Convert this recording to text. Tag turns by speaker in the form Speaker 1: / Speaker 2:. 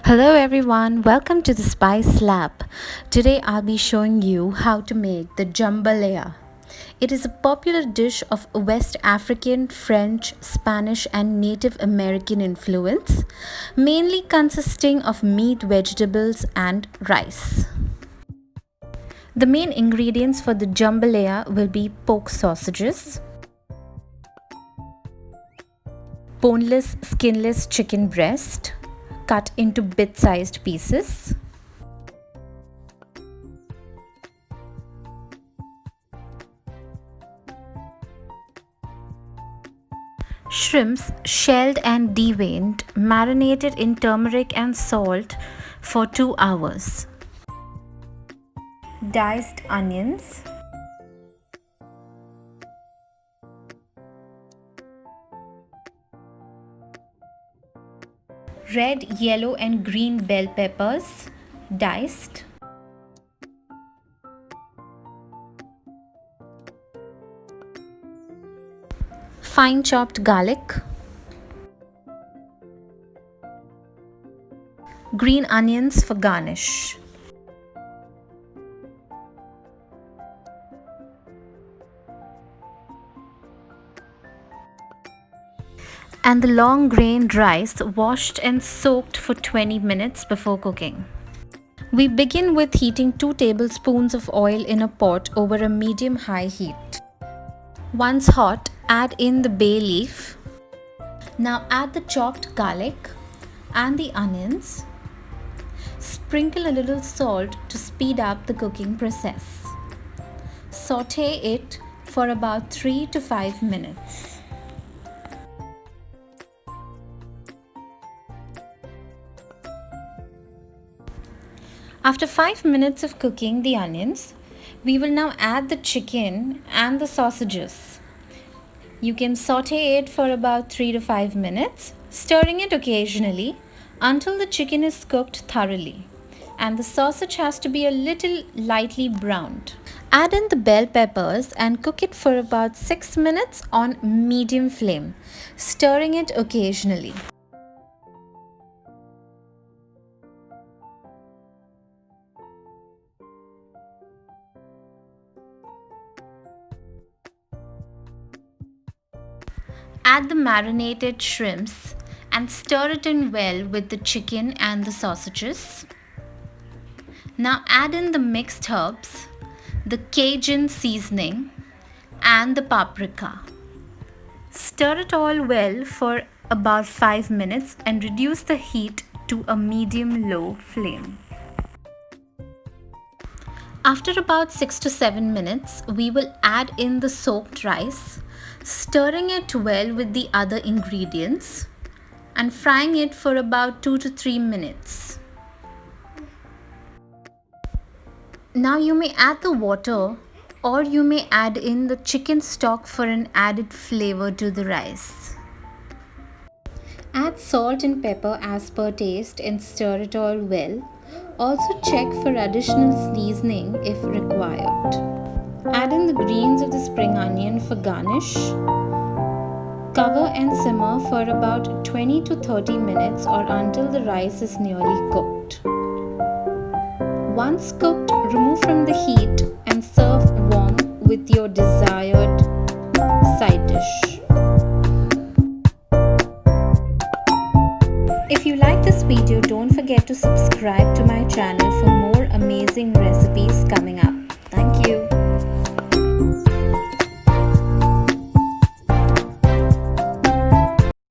Speaker 1: Hello everyone, welcome to the Spice Lab. Today I'll be showing you how to make the jambalaya. It is a popular dish of West African, French, Spanish and Native American influence, mainly consisting of meat, vegetables and rice. The main ingredients for the jambalaya will be pork sausages, boneless, skinless chicken breast, cut into bit-sized pieces, shrimps shelled and deveined, marinated in turmeric and salt for 2 hours, diced onions, red, yellow and green bell peppers, diced, fine chopped garlic, green onions for garnish, and the long grained rice washed and soaked for 20 minutes before cooking. We begin with heating 2 tablespoons of oil in a pot over a medium-high heat. Once hot, add in the bay leaf. Now add the chopped garlic and the onions. Sprinkle a little salt to speed up the cooking process. Sauté it for about 3 to 5 minutes. After 5 minutes of cooking the onions, we will now add the chicken and the sausages. You can sauté it for about 3 to 5 minutes, stirring it occasionally until the chicken is cooked thoroughly and the sausage has to be a little lightly browned. Add in the bell peppers and cook it for about 6 minutes on medium flame, stirring it occasionally. Add the marinated shrimps and stir it in well with the chicken and the sausages. Now add in the mixed herbs, the Cajun seasoning and the paprika. Stir it all well for about 5 minutes and reduce the heat to a medium-low flame. After about 6 to 7 minutes, we will add in the soaked rice, stirring it well with the other ingredients and frying it for about 2 to 3 minutes. Now you may add the water or you may add in the chicken stock for an added flavor to the rice. Add salt and pepper as per taste and stir it all well. Also check for additional seasoning if required. Add in the greens of the spring onion for garnish. Cover and simmer for about 20 to 30 minutes or until the rice is nearly cooked. Once cooked, remove from the heat and serve warm with your desired side dish. If you like this video, don't forget to subscribe to my channel for more amazing recipes coming.